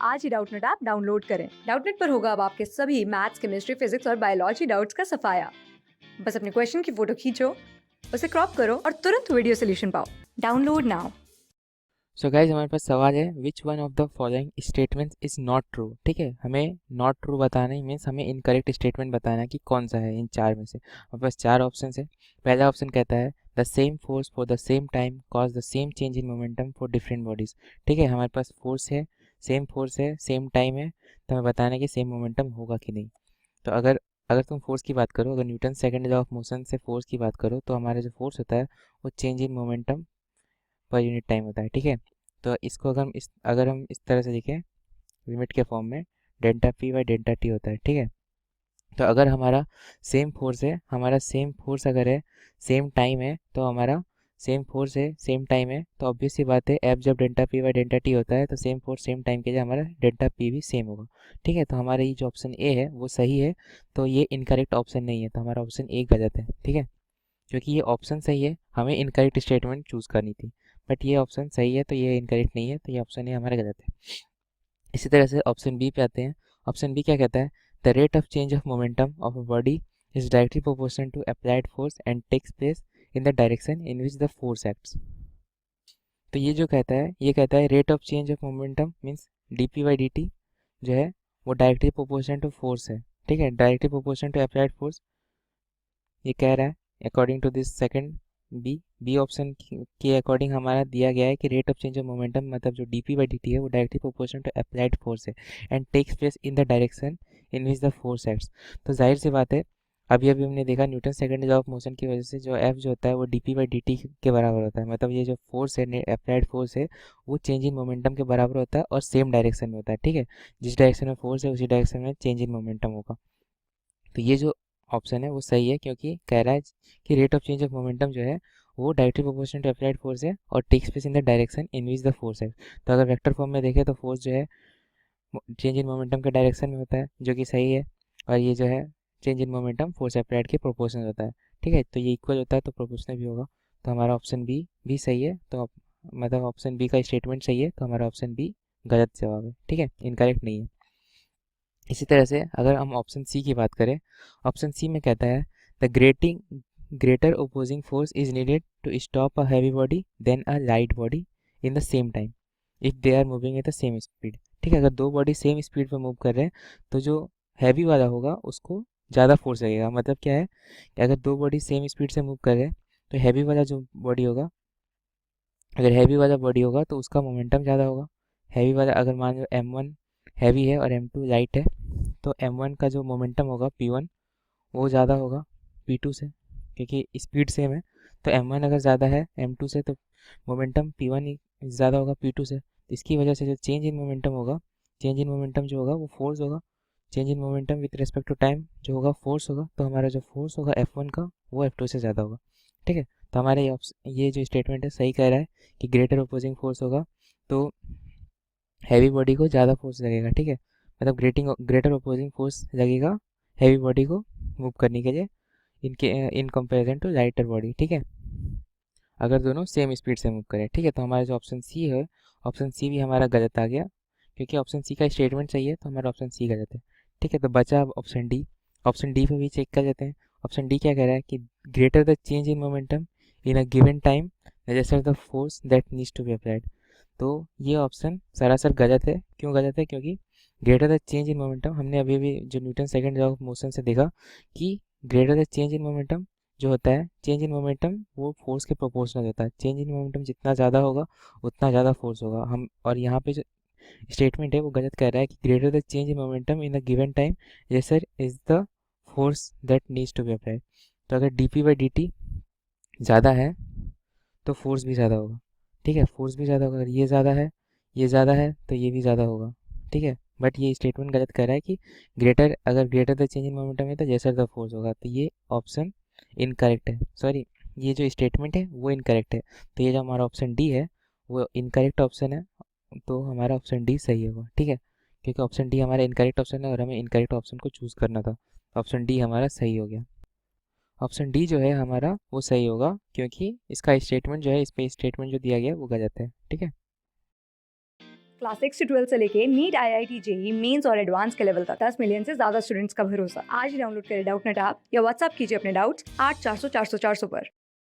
आज ही Doubtnut app download करें। Doubtnut पर होगा अब आपके सभी मैथ्स, केमिस्ट्री, फिजिक्स और बायोलॉजी डाउट्स का सफाया। बस अपने क्वेश्चन की फोटो खींचो, उसे क्रॉप करो और तुरंत वीडियो सोल्यूशन पाओ। Download now. सो गाइज हमारे पास सवाल है which one of the following statements is not true. ठीक है, हमें नॉट ट्रू बताना है, मीन्स हमें इनकरेक्ट स्टेटमेंट बताना है कि कौन सा है इन चार में से। हमारे पास चार ऑप्शन है। पहला ऑप्शन कहता है the same force for the same time cause the same change in momentum for different bodies. ठीक है, हमारे पास फोर्स है, सेम टाइम है, तो हमें बताना है कि सेम मोमेंटम होगा कि नहीं। तो अगर अगर तुम फोर्स की बात करो, अगर Newton second law of motion से फोर्स की बात करो, तो हमारा जो फोर्स होता है वो change in momentum per unit time होता है। ठीक है, तो इसको अगर हम इस तरह से लिखें लिमिट के फॉर्म में, delta P by delta T होता है। ठीक है, तो अगर हमारा सेम फोर्स अगर है, सेम टाइम है, तो हमारा सेम फोर्स है, सेम टाइम है, तो ऑब्वियस सी बात है एफ जब delta P by delta T होता है तो सेम फोर्स सेम टाइम के लिए हमारा डेल्टा पी भी सेम होगा। ठीक है, तो हमारा ये जो ऑप्शन ए है वो सही है, तो ये इनकरेक्ट ऑप्शन नहीं है, तो हमारा ऑप्शन ए गलत है। ठीक है, क्योंकि ये ऑप्शन सही है, हमें इनकरेक्ट स्टेटमेंट चूज़ करनी थी, बट ये ऑप्शन सही है तो ये इनकरेक्ट नहीं है, तो ये ऑप्शन ए हमारा गलत है। इसी तरह से ऑप्शन बी पे आते हैं। ऑप्शन बी क्या कहता है, the rate of change of momentum of a body is directly proportional to applied force and takes place in the direction in which the force acts. तो ये जो कहता है, ये कहता है rate of change of momentum means D P by D T जो है वो डायरेक्टली प्रोपोर्शनल टू फोर्स है। ठीक है, directly proportional to applied force ये कह रहा है according to this second b option के अकॉर्डिंग हमारा दिया गया है कि rate of change of momentum मतलब जो d P by D t है वो directly proportional to applied force है and takes place in the direction in which the force acts. तो जाहिर सी बात है, अभी अभी हमने देखा Newton second law of motion की वजह से जो एफ जो होता है वो D P by D T के बराबर होता है, मतलब ये जो फोर्स है अप्लाइड फोर्स है वो चेंज इन मोमेंटम के बराबर होता है और सेम डायरेक्शन में होता है। ठीक है, जिस डायरेक्शन में फोर्स है उसी डायरेक्शन में चेंज इन मोमेंटम होगा। तो ये जो ऑप्शन है वो सही है, क्योंकि कह रहा है कि rate of change of momentum जो है वो directly proportional to applied force है और takes place in the direction in which the force है। तो अगर वेक्टर फॉर्म में देखें तो फोर्स जो है चेंज इन मोमेंटम के डायरेक्शन में होता है, जो कि सही है, और ये जो है change in momentum force applied के प्रोपोर्शनल होता है। ठीक है, तो ये इक्वल होता है तो प्रोपोर्शनल भी होगा, तो हमारा ऑप्शन बी भी सही है। तो मतलब ऑप्शन बी का स्टेटमेंट सही है, तो हमारा ऑप्शन बी गलत जवाब है। ठीक है, इनकरेक्ट नहीं है। इसी तरह से अगर हम ऑप्शन सी की बात करें, ऑप्शन सी में कहता है the greater opposing force is needed to stop a heavy body than a light body in the same time if they are moving at the same speed. ठीक है, अगर दो बॉडी सेम स्पीड पर move कर रहे हैं तो जो हैवी वाला होगा उसको ज़्यादा फोर्स लगेगा। मतलब क्या है कि अगर दो बॉडी सेम स्पीड से मूव कर रहे हैं तो हैवी वाला जो बॉडी होगा, अगर हैवी वाला बॉडी होगा तो उसका मोमेंटम ज़्यादा होगा। हैवी वाला अगर मान लो M1 हैवी है और M2 लाइट है, तो M1 का जो मोमेंटम होगा P1 वो ज़्यादा होगा P2 से, क्योंकि स्पीड सेम है। तो M1 अगर ज़्यादा है M2 से तो मोमेंटम P1 ही ज़्यादा होगा P2 से। तो इसकी वजह से जो चेंज इन मोमेंटम होगा, चेंज इन मोमेंटम जो होगा वो फोर्स होगा। Change in momentum with respect to time जो होगा फोर्स होगा, तो हमारा जो फोर्स होगा F1 का वो F2 से ज़्यादा होगा। ठीक है, तो हमारा ये जो स्टेटमेंट है सही कह रहा है कि ग्रेटर अपोजिंग फोर्स होगा तो हैवी बॉडी को ज़्यादा फोर्स लगेगा। ठीक है, मतलब ग्रेटर अपोजिंग फोर्स लगेगा हैवी बॉडी को मूव करने के लिए इनके in comparison to lighter body. ठीक है, अगर दोनों सेम स्पीड से मूव करें। ठीक है, तो हमारा जो ऑप्शन सी है, ऑप्शन सी भी हमारा गलत आ गया, क्योंकि ऑप्शन सी का स्टेटमेंट सही है तो हमारा ऑप्शन सी गलत है। ठीक है, तो बचा अब ऑप्शन डी। ऑप्शन डी पे भी चेक कर लेते हैं। ऑप्शन डी क्या कह रहा है कि greater the change in momentum in a given time lesser the force that needs to be applied. तो ये ऑप्शन सरासर गलत है। क्यों गलत है? क्योंकि greater the change in momentum हमने अभी भी जो Newton second law of motion से देखा कि greater the change in momentum जो होता है, चेंज इन मोमेंटम वो फोर्स के प्रोपोर्शनल होता है। चेंज इन मोमेंटम जितना ज़्यादा होगा उतना ज़्यादा फोर्स होगा। हम और यहाँ पे जो स्टेटमेंट है वो गलत कह रहा है कि greater the change in momentum in a given time lesser is the force that needs to be applied. तो अगर D P by D T ज़्यादा है तो फोर्स भी ज़्यादा होगा। ठीक है, फोर्स भी ज़्यादा होगा। अगर ये ज़्यादा है तो ये भी ज़्यादा होगा। ठीक है, बट ये स्टेटमेंट गलत कर रहा है कि अगर greater the change in momentum है तो जैसा द फोर्स होगा, तो ये ऑप्शन इनकरेक्ट है। सॉरी, ये जो स्टेटमेंट है वो इनकरेक्ट है। तो ये जो हमारा ऑप्शन डी है वो इनकरेक्ट ऑप्शन है, तो हमारा ऑप्शन डी सही होगा। ठीक है, क्योंकि ऑप्शन डी हमारा इनकरेक्ट ऑप्शन है और हमें इनकरेक्ट ऑप्शन को चूज़ करना था, ऑप्शन डी हमारा सही हो गया। ऑप्शन डी जो है हमारा वो सही होगा, क्योंकि इसका स्टेटमेंट जो है, इस पे स्टेटमेंट जो दिया गया है वो गलत है। ठीक है। क्लास 6 से 12 से लेके नीट, IIT, जेई मेंस और एडवांस के लेवल तक 10 मिलियन से ज्यादा स्टूडेंट्स का भरोसा। आज ही डाउनलोड करें डाउटनेट ऐप या व्हाट्सएप कीजिए अपने डाउट्स 8400 400 400 पर।